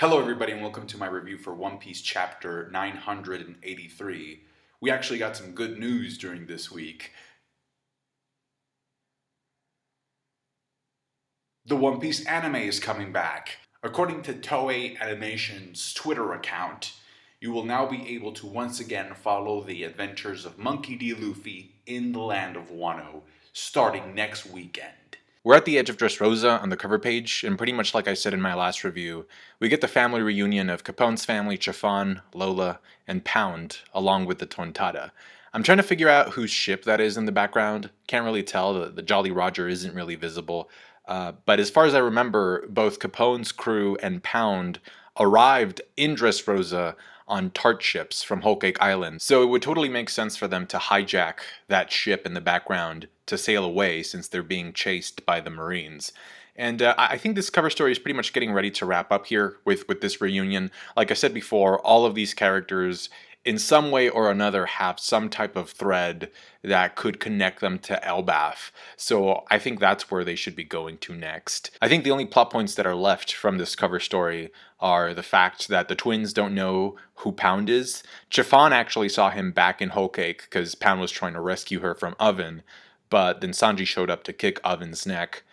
Hello everybody and welcome to my review for One Piece chapter 983. We actually got some good news during this week. The One Piece anime is coming back. According to Toei Animation's Twitter account, you will now be able to once again follow the adventures of Monkey D. Luffy in the land of Wano, starting next weekend. We're at the edge of Dressrosa on the cover page, and pretty much like I said in my last review, we get the family reunion of Capone's family, Chiffon, Lola, and Pound, along with the Tontada. I'm trying to figure out whose ship that is in the background. Can't really tell. The Jolly Roger isn't really visible. But as far as I remember, both Capone's crew and Pound arrived in Dressrosa on tart ships from Whole Cake Island. So it would totally make sense for them to hijack that ship in the background to sail away since they're being chased by the Marines. And I think this cover story is pretty much getting ready to wrap up here with this reunion. Like I said before, all of these characters in some way or another have some type of thread that could connect them to Elbaf. So I think that's where they should be going to next. I think the only plot points that are left from this cover story are the fact that the twins don't know who Pound is. Chiffon actually saw him back in Whole Cake because Pound was trying to rescue her from Oven, but then Sanji showed up to kick Oven's neck.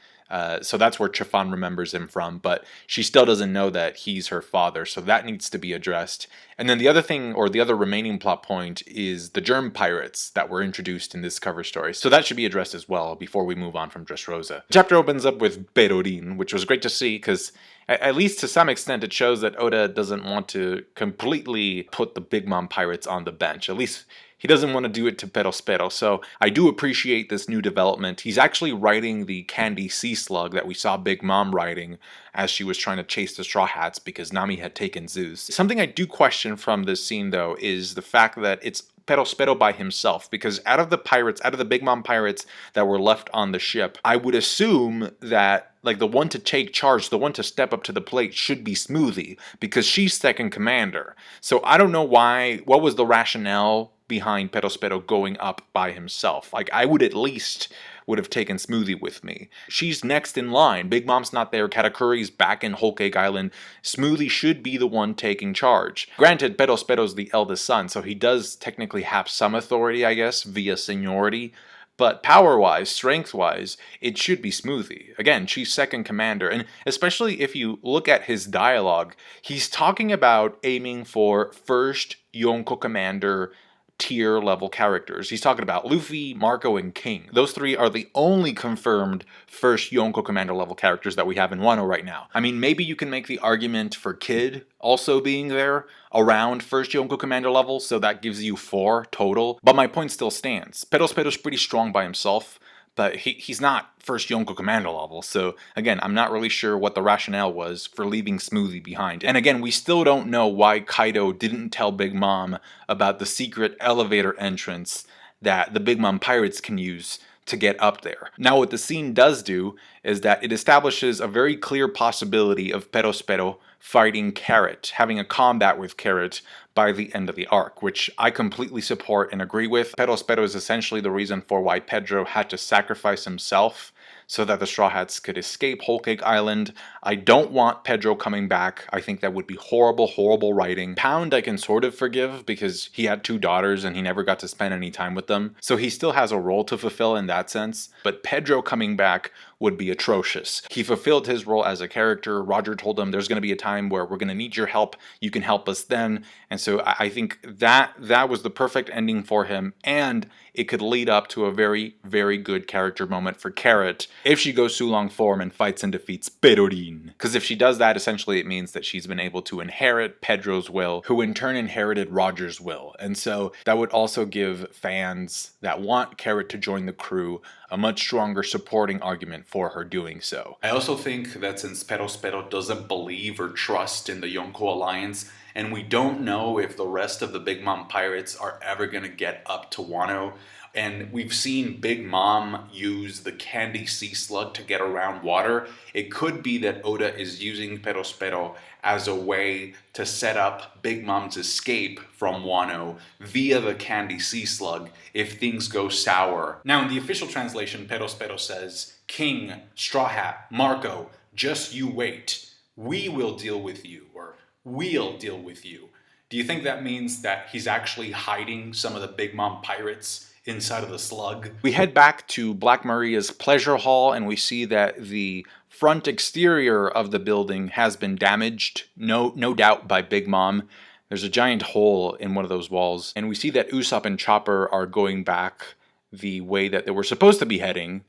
So that's where Chiffon remembers him from, but she still doesn't know that he's her father, so that needs to be addressed. And then the other thing, or the other remaining plot point, is the germ pirates that were introduced in this cover story. So that should be addressed as well before we move on from Dressrosa. The chapter opens up with Perorin, which was great to see because at least to some extent it shows that Oda doesn't want to completely put the Big Mom pirates on the bench. At least he doesn't want to do it to Perospero, so I do appreciate this new development. He's actually riding the candy sea slug that we saw Big Mom riding as she was trying to chase the Straw Hats because Nami had taken Zeus. Something I do question from this scene, though, is the fact that it's Perospero by himself, because out of the Big Mom pirates that were left on the ship, I would assume that like the one to take charge, the one to step up to the plate should be Smoothie, because she's second commander. So I don't know what was the rationale behind Perospero going up by himself. Like, I would at least would have taken Smoothie with me. She's next in line. Big Mom's not there. Katakuri's back in Whole Cake Island. Smoothie should be the one taking charge. Granted, Perospero's the eldest son, so he does technically have some authority, I guess, via seniority. But power-wise, strength-wise, it should be Smoothie. Again, she's second commander, and especially if you look at his dialogue, he's talking about aiming for first Yonko commander tier level characters. He's talking about Luffy, Marco, and King. Those three are the only confirmed first Yonko commander level characters that we have in Wano right now. I mean, maybe you can make the argument for Kid also being there around first Yonko commander level, so that gives you 4 total. But my point still stands. Perospero's pretty strong by himself, but he's not first Yonko commander level, so again, I'm not really sure what the rationale was for leaving Smoothie behind. And again, we still don't know why Kaido didn't tell Big Mom about the secret elevator entrance that the Big Mom pirates can use to get up there. Now, what the scene does do is that it establishes a very clear possibility of Perospero fighting Carrot, having a combat with Carrot by the end of the arc, which I completely support and agree with. Perospero is essentially the reason for why Pedro had to sacrifice himself so that the Straw Hats could escape Whole Cake Island. I don't want Pedro coming back. I think that would be horrible, horrible writing. Pound I can sort of forgive because he had 2 daughters and he never got to spend any time with them. So he still has a role to fulfill in that sense. But Pedro coming back would be atrocious. He fulfilled his role as a character. Roger told him there's going to be a time where we're going to need your help. You can help us then. And so I think that was the perfect ending for him. And it could lead up to a very, very good character moment for Carrot if she goes Sulong form and fights and defeats Perorin. Because if she does that, essentially it means that she's been able to inherit Pedro's will, who in turn inherited Roger's will. And so that would also give fans that want Carrot to join the crew a much stronger supporting argument for her doing so. I also think that since Perospero doesn't believe or trust in the Yonko Alliance, and we don't know if the rest of the Big Mom pirates are ever going to get up to Wano, and we've seen Big Mom use the candy sea slug to get around water, it could be that Oda is using Perospero as a way to set up Big Mom's escape from Wano via the candy sea slug if things go sour. Now, in the official translation, Perospero says, King, Straw Hat, Marco, just you wait. we will deal with you, or we'll deal with you. Do you think that means that he's actually hiding some of the Big Mom pirates inside of the slug? We head back to Black Maria's pleasure hall and we see that the front exterior of the building has been damaged, no doubt by Big Mom. There's a giant hole in one of those walls, and we see that Usopp and Chopper are going back the way that they were supposed to be heading,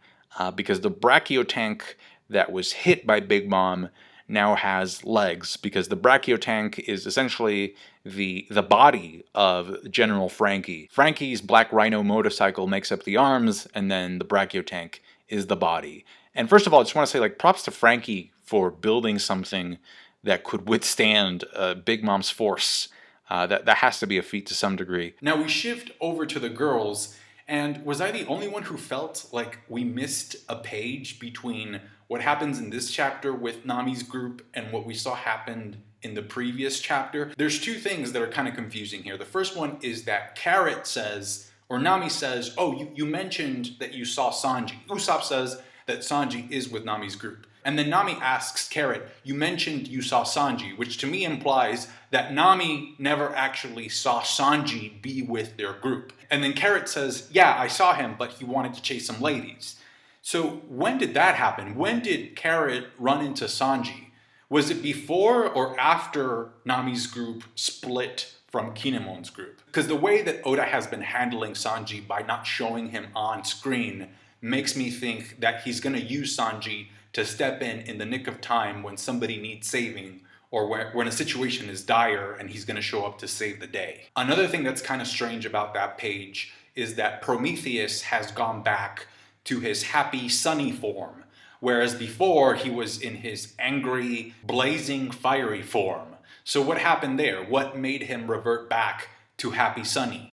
because the brachio tank that was hit by Big Mom now has legs, because the brachio tank is essentially the body of General Frankie. Frankie's Black Rhino motorcycle makes up the arms, and then the brachio tank is the body. And first of all, I just want to say, like, props to Frankie for building something that could withstand Big Mom's force. That has to be a feat to some degree. Now we shift over to the girls, and was I the only one who felt like we missed a page between what happens in this chapter with Nami's group and what we saw happened in the previous chapter? There's two things that are kind of confusing here. The first one is that Carrot says, or Nami says, oh, you mentioned that you saw Sanji. Usopp says that Sanji is with Nami's group. And then Nami asks Carrot, you mentioned you saw Sanji, which to me implies that Nami never actually saw Sanji be with their group. And then Carrot says, yeah, I saw him, but he wanted to chase some ladies. So when did that happen? When did Carrot run into Sanji? Was it before or after Nami's group split from Kinemon's group? Because the way that Oda has been handling Sanji by not showing him on screen makes me think that he's going to use Sanji to step in the nick of time when somebody needs saving, or when a situation is dire and he's going to show up to save the day. Another thing that's kind of strange about that page is that Prometheus has gone back to his happy sunny form, whereas before he was in his angry, blazing, fiery form. So what happened there? What made him revert back to happy sunny?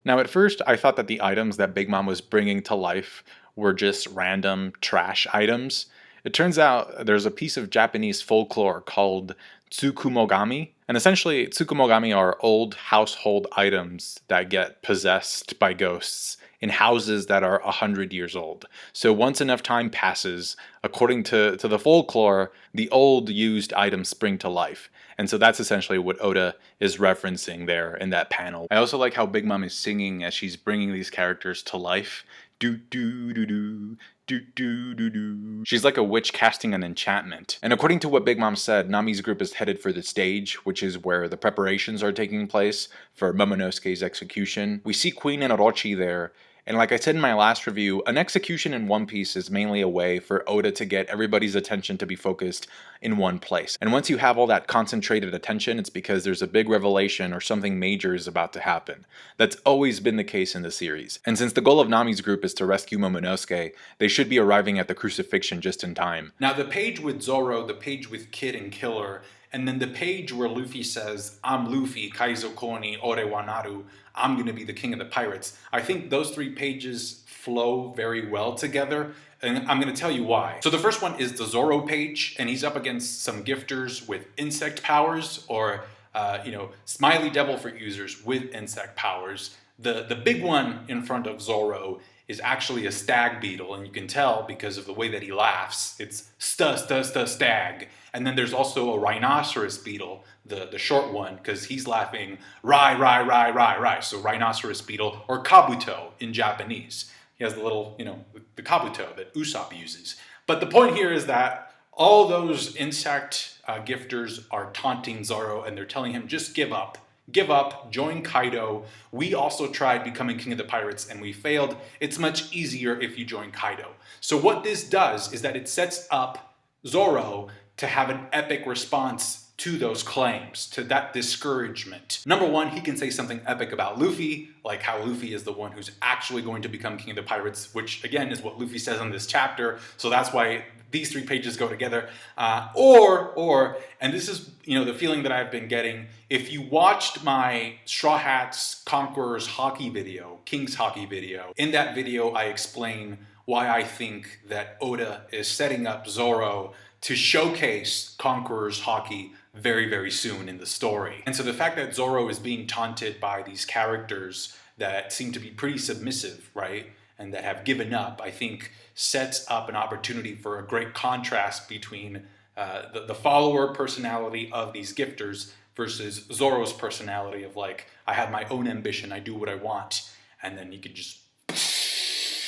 Now, at first, I thought that the items that Big Mom was bringing to life were just random trash items. It turns out there's a piece of Japanese folklore called tsukumogami, and essentially tsukumogami are old household items that get possessed by ghosts in houses that are 100 years old. So once enough time passes, according to the folklore, the old used items spring to life. And so that's essentially what Oda is referencing there in that panel. I also like how Big Mom is singing as she's bringing these characters to life. Do do do do. Do, do, do, do. She's like a witch casting an enchantment. And according to what Big Mom said, Nami's group is headed for the stage, which is where the preparations are taking place for Momonosuke's execution. We see Queen and Orochi there, and like I said in my last review, an execution in One Piece is mainly a way for Oda to get everybody's attention to be focused in one place. And once you have all that concentrated attention, it's because there's a big revelation or something major is about to happen. That's always been the case in the series. And since the goal of Nami's group is to rescue Momonosuke, they should be arriving at the crucifixion just in time. Now the page with Zorro, the page with Kid and Killer, and then the page where Luffy says, I'm Luffy, Kaizo Koni, Ore wa Naru, I'm going to be the king of the pirates. I think those three pages flow very well together, and I'm going to tell you why. So the first one is the Zorro page, and he's up against some gifters with insect powers, or, Smiley Devil Fruit users with insect powers. The big one in front of Zorro is actually a stag beetle, and you can tell because of the way that he laughs. It's stag. And then there's also a rhinoceros beetle, the short one, because he's laughing rai. So rhinoceros beetle, or kabuto in Japanese. He has the little, the kabuto that Usopp uses. But the point here is that all those insect gifters are taunting Zorro, and they're telling him, just give up. Give up, join Kaido. We also tried becoming king of the pirates and we failed. It's much easier if you join Kaido. So what this does is that it sets up Zorro to have an epic response to those claims, to that discouragement. Number one, he can say something epic about Luffy, like how Luffy is the one who's actually going to become king of the pirates, which again is what Luffy says in this chapter. So that's why these three pages go together. And this is, the feeling that I've been getting. If you watched my Straw Hats Conquerors Haki video, King's Haki video, in that video I explain why I think that Oda is setting up Zorro to showcase Conquerors Haki very, very soon in the story. And so the fact that Zorro is being taunted by these characters that seem to be pretty submissive, right, and that have given up, I think sets up an opportunity for a great contrast between the follower personality of these gifters versus Zorro's personality of like, I have my own ambition, I do what I want, and then you could just...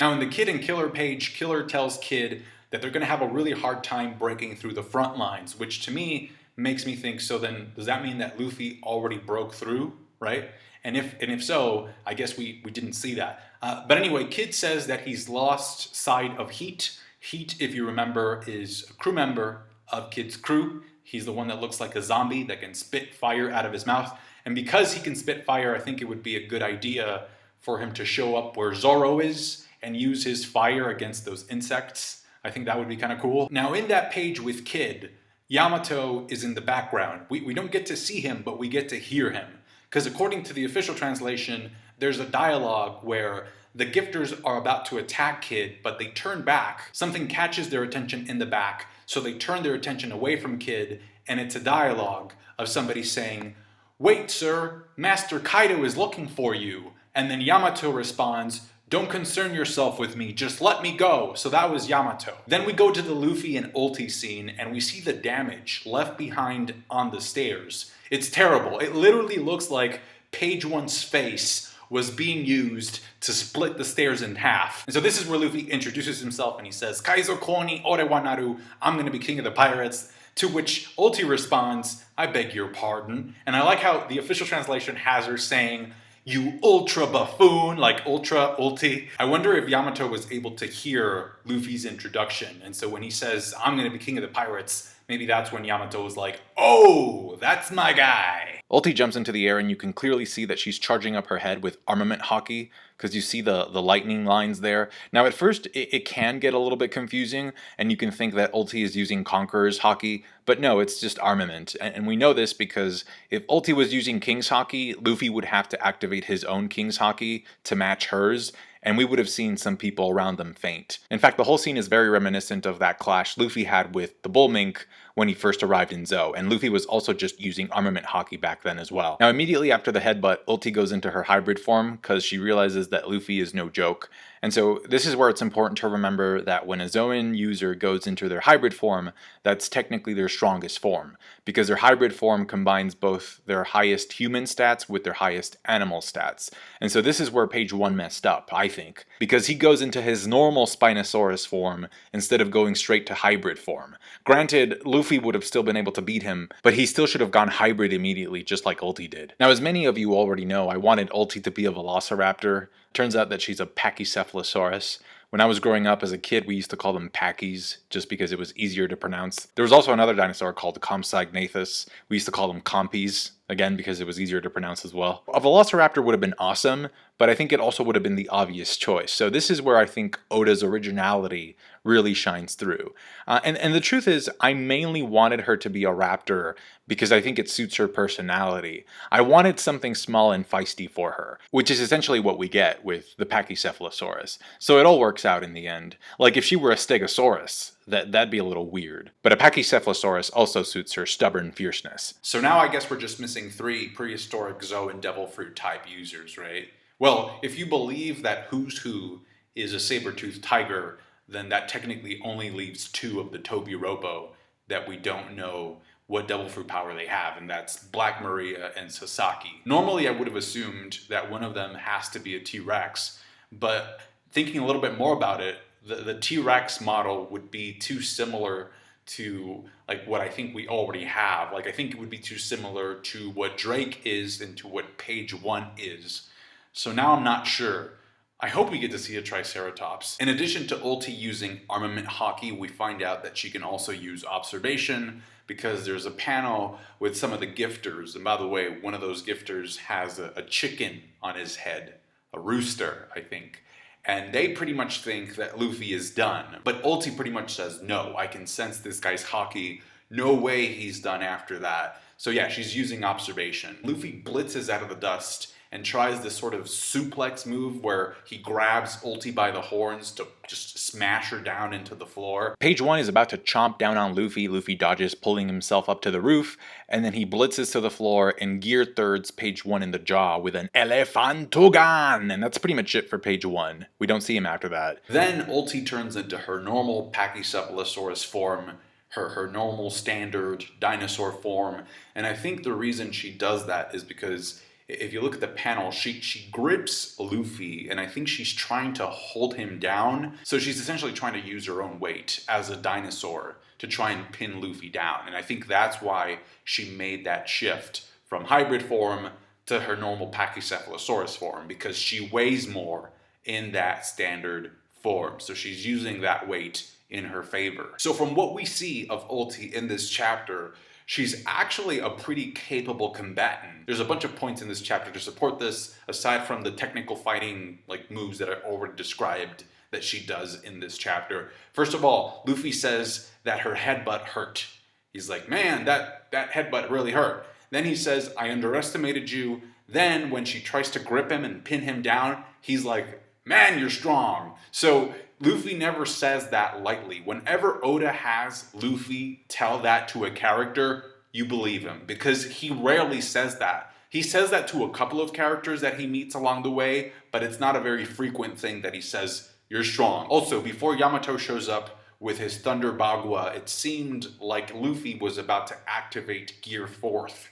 Now in the Kid and Killer page, Killer tells Kid that they're going to have a really hard time breaking through the front lines, which to me makes me think, so then does that mean that Luffy already broke through, right? And if so, I guess we didn't see that. But anyway, Kid says that he's lost sight of Heat. Heat, if you remember, is a crew member of Kid's crew. He's the one that looks like a zombie that can spit fire out of his mouth. And because he can spit fire, I think it would be a good idea for him to show up where Zorro is and use his fire against those insects. I think that would be kind of cool. Now in that page with Kid, Yamato is in the background. We don't get to see him, but we get to hear him. Because according to the official translation, there's a dialogue where the gifters are about to attack Kid, but they turn back. Something catches their attention in the back, so they turn their attention away from Kid, and it's a dialogue of somebody saying, "Wait, sir, Master Kaido is looking for you." And then Yamato responds, "Don't concern yourself with me, just let me go." So that was Yamato. Then we go to the Luffy and Ulti scene, and we see the damage left behind on the stairs. It's terrible. It literally looks like page 1's face was being used to split the stairs in half. And so this is where Luffy introduces himself and he says, "Kaizo Koni ore wa naru, I'm gonna be king of the pirates." To which Ulti responds, "I beg your pardon." And I like how the official translation has her saying, "You ultra buffoon," like ultra Ulti. I wonder if Yamato was able to hear Luffy's introduction. And so when he says, "I'm gonna be king of the pirates," maybe that's when Yamato was like, "Oh, that's my guy." Ulti jumps into the air and you can clearly see that she's charging up her head with armament Haki, because you see the lightning lines there. Now at first it can get a little bit confusing and you can think that Ulti is using Conqueror's Haki, but no, it's just armament. And we know this because if Ulti was using King's Haki, Luffy would have to activate his own King's Haki to match hers, and we would have seen some people around them faint. In fact, the whole scene is very reminiscent of that clash Luffy had with the Bull Mink when he first arrived in Zou, and Luffy was also just using armament Haki back then as well. Now immediately after the headbutt, Ulti goes into her hybrid form because she realizes that Luffy is no joke. And so this is where it's important to remember that when a Zoan user goes into their hybrid form, that's technically their strongest form, because their hybrid form combines both their highest human stats with their highest animal stats. And so this is where page 1 messed up, I think, because he goes into his normal Spinosaurus form instead of going straight to hybrid form. Granted, Luffy would have still been able to beat him, but he still should have gone hybrid immediately, just like Ulti did. Now, as many of you already know, I wanted Ulti to be a Velociraptor. Turns out that she's a Pachycephalosaurus. When I was growing up as a kid, we used to call them Packies, just because it was easier to pronounce. There was also another dinosaur called Compsognathus. We used to call them Compies, again, because it was easier to pronounce as well. A Velociraptor would have been awesome, but I think it also would have been the obvious choice. So this is where I think Oda's originality really shines through. And the truth is, I mainly wanted her to be a raptor because I think it suits her personality. I wanted something small and feisty for her, which is essentially what we get with the Pachycephalosaurus. So it all works out in the end. Like if she were a Stegosaurus, that'd be a little weird. But a Pachycephalosaurus also suits her stubborn fierceness. So now I guess we're just missing 3 prehistoric Zou and Devil Fruit type users, right? Well, if you believe that Who's Who is a saber-toothed tiger, then that technically only leaves 2 of the Tobi Roppo that we don't know what devil fruit power they have, and that's Black Maria and Sasaki. Normally I would have assumed that one of them has to be a T-Rex, but thinking a little bit more about it, the T-Rex model would be too similar to like what I think we already have. Like I think it would be too similar to what Drake is and to what page 1 is. So now I'm not sure. I hope we get to see a Triceratops. In addition to Ulti using armament Haki, we find out that she can also use observation because there's a panel with some of the gifters. And by the way, one of those gifters has a chicken on his head, a rooster, I think. And they pretty much think that Luffy is done. But Ulti pretty much says, no, I can sense this guy's Haki. No way he's done after that. So yeah, she's using observation. Luffy blitzes out of the dust and tries this sort of suplex move where he grabs Ulti by the horns to just smash her down into the floor. Page 1 is about to chomp down on Luffy. Luffy dodges, pulling himself up to the roof, and then he blitzes to the floor and gear thirds Page 1 in the jaw with an Elefantogan, and that's pretty much it for Page 1. We don't see him after that. Then Ulti turns into her normal Pachycephalosaurus form, her normal standard dinosaur form, and I think the reason she does that is because if you look at the panel, she grips Luffy, and I think she's trying to hold him down. So she's essentially trying to use her own weight as a dinosaur to try and pin Luffy down. And I think that's why she made that shift from hybrid form to her normal Pachycephalosaurus form, because she weighs more in that standard form. So she's using that weight in her favor. So from what we see of Ulti in this chapter, she's actually a pretty capable combatant. There's a bunch of points in this chapter to support this, aside from the technical fighting moves that I already described that she does in this chapter. First of all, Luffy says that her headbutt hurt. He's like, man, that headbutt really hurt. Then he says, I underestimated you. Then when she tries to grip him and pin him down, he's like, man, you're strong. So Luffy never says that lightly. Whenever Oda has Luffy tell that to a character, you believe him, because he rarely says that. He says that to a couple of characters that he meets along the way, but it's not a very frequent thing that he says, you're strong. Also, before Yamato shows up with his Thunder Bagua, it seemed like Luffy was about to activate Gear 4th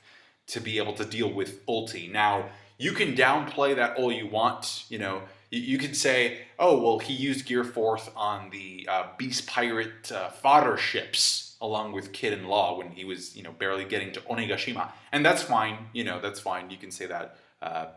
to be able to deal with Ulti. Now, you can downplay that all you want, You could say, oh, well, he used Gear 4th on the Beast Pirate fodder ships along with Kid and Law when he was, barely getting to Onigashima. And that's fine, that's fine. You can say that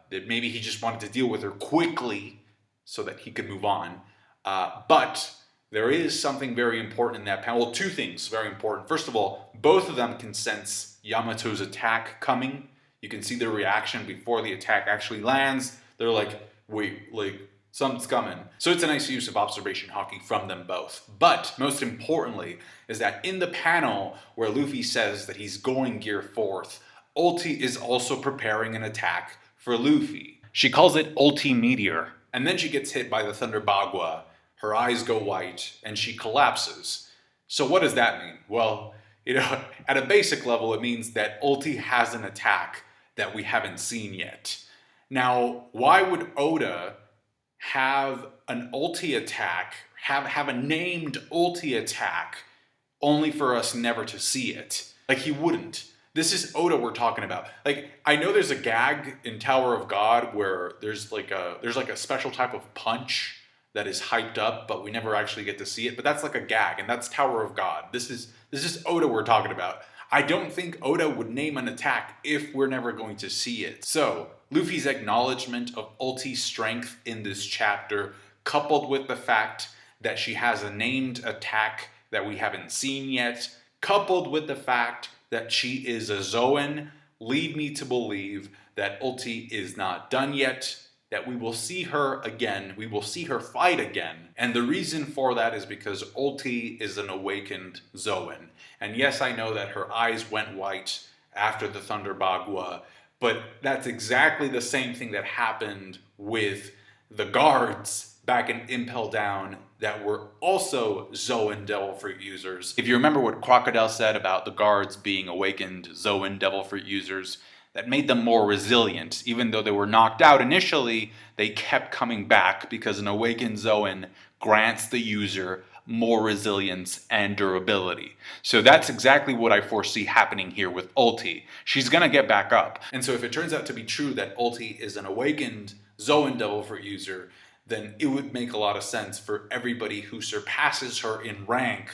maybe he just wanted to deal with her quickly so that he could move on. But there is something very important in that panel. Well, two things very important. First of all, both of them can sense Yamato's attack coming. You can see their reaction before the attack actually lands. They're like, wait, something's coming. So it's a nice use of observation haki from them both. But most importantly is that in the panel where Luffy says that he's going Gear 4th, Ulti is also preparing an attack for Luffy. She calls it Ulti Meteor. And then she gets hit by the Thunder Bagua. Her eyes go white and she collapses. So what does that mean? Well, at a basic level, it means that Ulti has an attack that we haven't seen yet. Now, why would Oda have an Ulti attack, have a named Ulti attack, only for us never to see it? He wouldn't. This is Oda we're talking about. I know there's a gag in Tower of God where there's a special type of punch that is hyped up, but we never actually get to see it. But that's like a gag, and that's Tower of God. This is Oda we're talking about. I don't think Oda would name an attack if we're never going to see it. So, Luffy's acknowledgement of Ulti's strength in this chapter, coupled with the fact that she has a named attack that we haven't seen yet, coupled with the fact that she is a Zoan, lead me to believe that Ulti is not done yet, that we will see her again, we will see her fight again. And the reason for that is because Ulti is an awakened Zoan. And yes, I know that her eyes went white after the Thunder Bagua, but that's exactly the same thing that happened with the guards back in Impel Down that were also Zoan Devil Fruit users. If you remember what Crocodile said about the guards being awakened Zoan Devil Fruit users, that made them more resilient. Even though they were knocked out initially, they kept coming back because an awakened Zoan grants the user more resilience and durability. So that's exactly what I foresee happening here with Ulti. She's gonna get back up. And so if it turns out to be true that Ulti is an awakened Zoan Devil Fruit user, then it would make a lot of sense for everybody who surpasses her in rank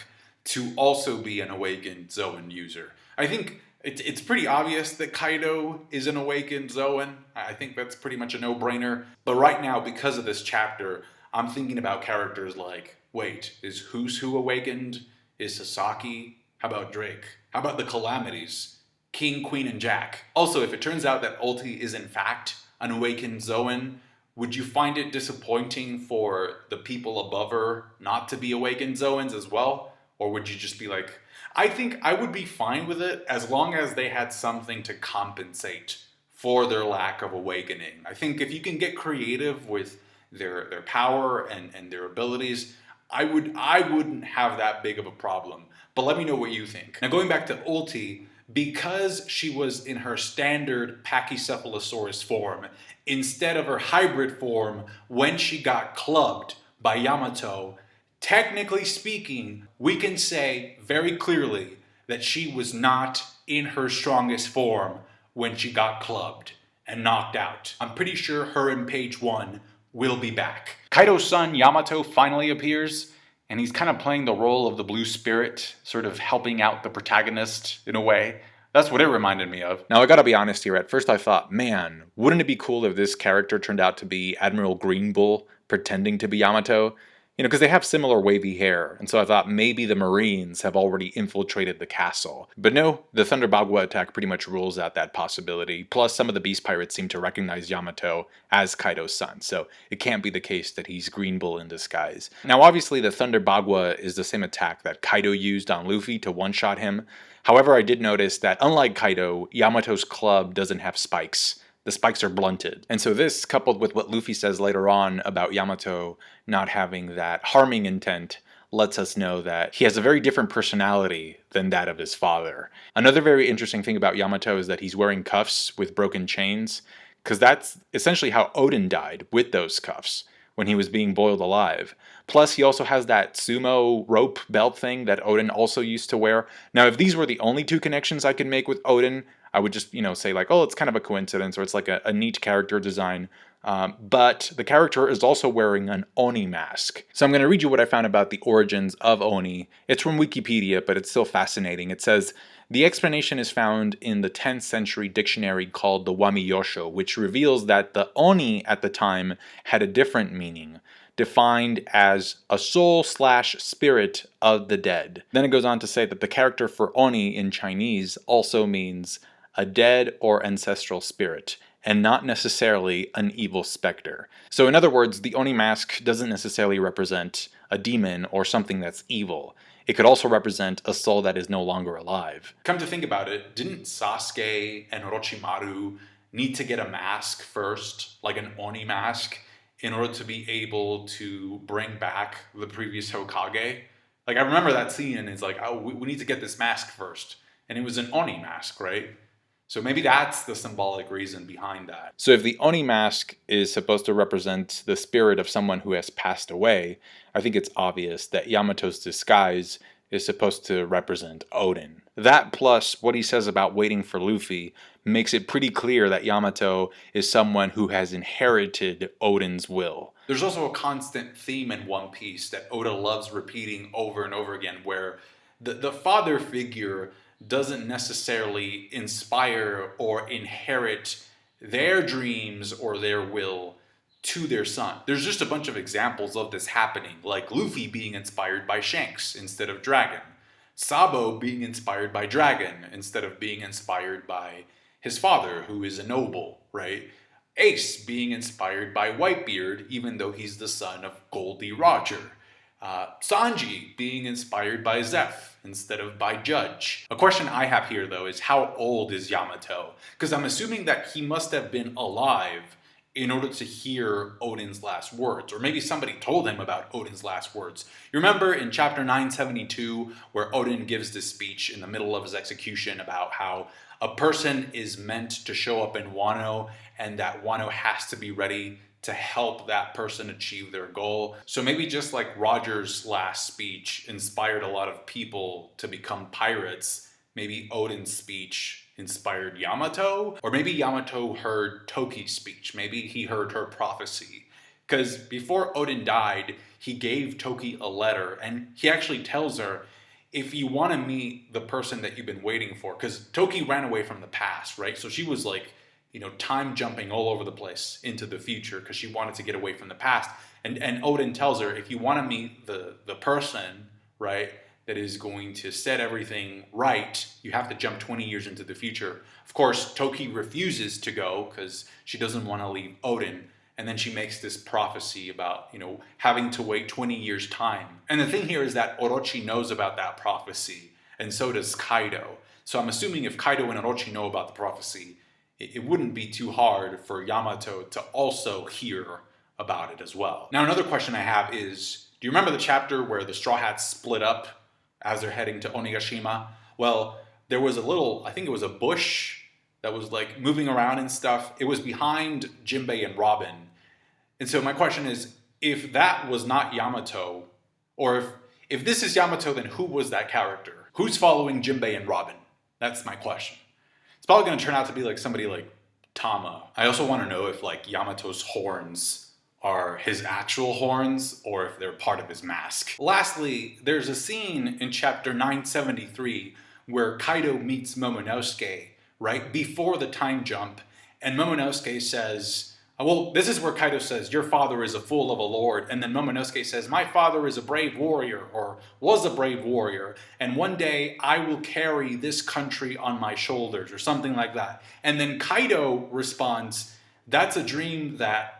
to also be an awakened Zoan user. I think it's pretty obvious that Kaido is an awakened Zoan. I think that's pretty much a no-brainer. But right now, because of this chapter, I'm thinking about characters like, wait, is Who's Who awakened? Is Sasaki? How about Drake? How about the Calamities? King, Queen, and Jack. Also, if it turns out that Ulti is in fact an awakened Zoan, would you find it disappointing for the people above her not to be awakened Zoans as well? Or would you just be like, I think I would be fine with it as long as they had something to compensate for their lack of awakening. I think if you can get creative with their power and their abilities, I wouldn't have that big of a problem. But let me know what you think. Now going back to Ulti, because she was in her standard Pachycephalosaurus form, instead of her hybrid form when she got clubbed by Yamato, technically speaking, we can say very clearly that she was not in her strongest form when she got clubbed and knocked out. I'm pretty sure her in page 1 will be back. Kaido's son Yamato finally appears, and he's kind of playing the role of the blue spirit, sort of helping out the protagonist in a way. That's what it reminded me of. Now, I gotta be honest here. At first I thought, man, wouldn't it be cool if this character turned out to be Admiral Green Bull pretending to be Yamato? You know, because they have similar wavy hair, and so I thought maybe the Marines have already infiltrated the castle. But no, the Thunder Bagua attack pretty much rules out that possibility. Plus, some of the Beast Pirates seem to recognize Yamato as Kaido's son, so it can't be the case that he's Green Bull in disguise. Now, obviously, the Thunder Bagua is the same attack that Kaido used on Luffy to one-shot him. However, I did notice that unlike Kaido, Yamato's club doesn't have spikes. The spikes are blunted. And so this, coupled with what Luffy says later on about Yamato not having that harming intent, lets us know that he has a very different personality than that of his father. Another very interesting thing about Yamato is that he's wearing cuffs with broken chains, because that's essentially how Oden died, with those cuffs, when he was being boiled alive. Plus, he also has that sumo rope belt thing that Oden also used to wear. Now, if these were the only two connections I could make with Oden, I would just, say like, oh, it's kind of a coincidence, or it's like a neat character design. But the character is also wearing an Oni mask. So I'm going to read you what I found about the origins of Oni. It's from Wikipedia, but it's still fascinating. It says, the explanation is found in the 10th century dictionary called the Wamiyosho, which reveals that the Oni at the time had a different meaning, defined as a soul/spirit of the dead. Then it goes on to say that the character for Oni in Chinese also means a dead or ancestral spirit, and not necessarily an evil specter. So in other words, the Oni mask doesn't necessarily represent a demon or something that's evil. It could also represent a soul that is no longer alive. Come to think about it, didn't Sasuke and Orochimaru need to get a mask first, like an Oni mask, in order to be able to bring back the previous Hokage? Like, I remember that scene, and it's like, oh, we need to get this mask first. And it was an Oni mask, right? So maybe that's the symbolic reason behind that. So if the Oni mask is supposed to represent the spirit of someone who has passed away, I think it's obvious that Yamato's disguise is supposed to represent Oden. That plus what he says about waiting for Luffy makes it pretty clear that Yamato is someone who has inherited Oden's will. There's also a constant theme in One Piece that Oda loves repeating over and over again, where the father figure doesn't necessarily inspire or inherit their dreams or their will to their son. There's just a bunch of examples of this happening, like Luffy being inspired by Shanks instead of Dragon, Sabo being inspired by Dragon instead of being inspired by his father, who is a noble, right? Ace being inspired by Whitebeard, even though he's the son of Goldie Roger. Sanji being inspired by Zeph instead of by Judge. A question I have here, though, is how old is Yamato? Because I'm assuming that he must have been alive in order to hear Oden's last words, or maybe somebody told him about Oden's last words. You remember in chapter 972 where Oden gives this speech in the middle of his execution about how a person is meant to show up in Wano, and that Wano has to be ready to help that person achieve their goal. So maybe just like Roger's last speech inspired a lot of people to become pirates, maybe Oden's speech inspired Yamato? Or maybe Yamato heard Toki's speech. Maybe he heard her prophecy. Because before Oden died, he gave Toki a letter, and he actually tells her, if you want to meet the person that you've been waiting for, because Toki ran away from the past, right? So she was like, time jumping all over the place into the future because she wanted to get away from the past. And Oden tells her, if you want to meet the person, right, that is going to set everything right, you have to jump 20 years into the future. Of course, Toki refuses to go because she doesn't want to leave Oden. And then she makes this prophecy about, having to wait 20 years' time. And the thing here is that Orochi knows about that prophecy, and so does Kaido. So I'm assuming if Kaido and Orochi know about the prophecy, it wouldn't be too hard for Yamato to also hear about it as well. Now, another question I have is, do you remember the chapter where the Straw Hats split up as they're heading to Onigashima? Well, there was a little, I think it was a bush that was like moving around and stuff. It was behind Jinbei and Robin. And so my question is, if that was not Yamato, or if this is Yamato, then who was that character? Who's following Jinbei and Robin? That's my question. It's probably going to turn out to be like somebody like Tama. I also want to know if like Yamato's horns are his actual horns or if they're part of his mask. Lastly, there's a scene in chapter 973 where Kaido meets Momonosuke, right before the time jump, and Momonosuke says, well, this is where Kaido says, your father is a fool of a lord. And then Momonosuke says, my father is a brave warrior, or was a brave warrior. And one day I will carry this country on my shoulders, or something like that. And then Kaido responds, that's a dream that,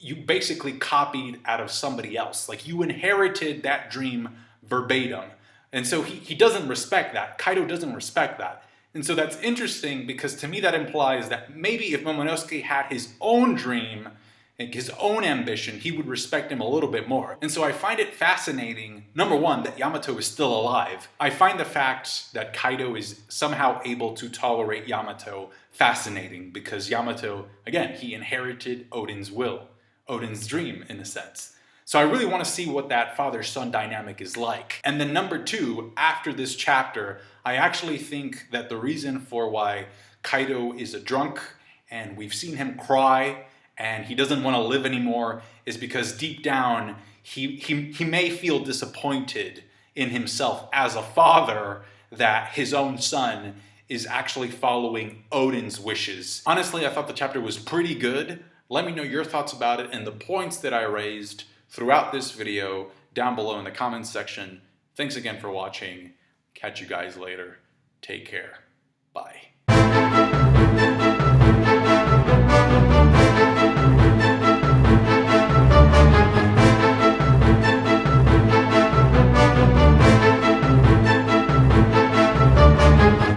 you basically copied out of somebody else. Like you inherited that dream verbatim. And so he doesn't respect that. Kaido doesn't respect that. And so that's interesting because to me that implies that maybe if Momonosuke had his own dream, like his own ambition, he would respect him a little bit more. And so I find it fascinating, number one, that Yamato is still alive. I find the fact that Kaido is somehow able to tolerate Yamato fascinating because Yamato, again, he inherited Oden's will, Oden's dream in a sense. So I really want to see what that father-son dynamic is like. And then number two, after this chapter, I actually think that the reason for why Kaido is a drunk and we've seen him cry and he doesn't want to live anymore is because deep down he may feel disappointed in himself as a father that his own son is actually following Oden's wishes. Honestly, I thought the chapter was pretty good. Let me know your thoughts about it and the points that I raised throughout this video down below in the comments section. Thanks again for watching. Catch you guys later. Take care. Bye.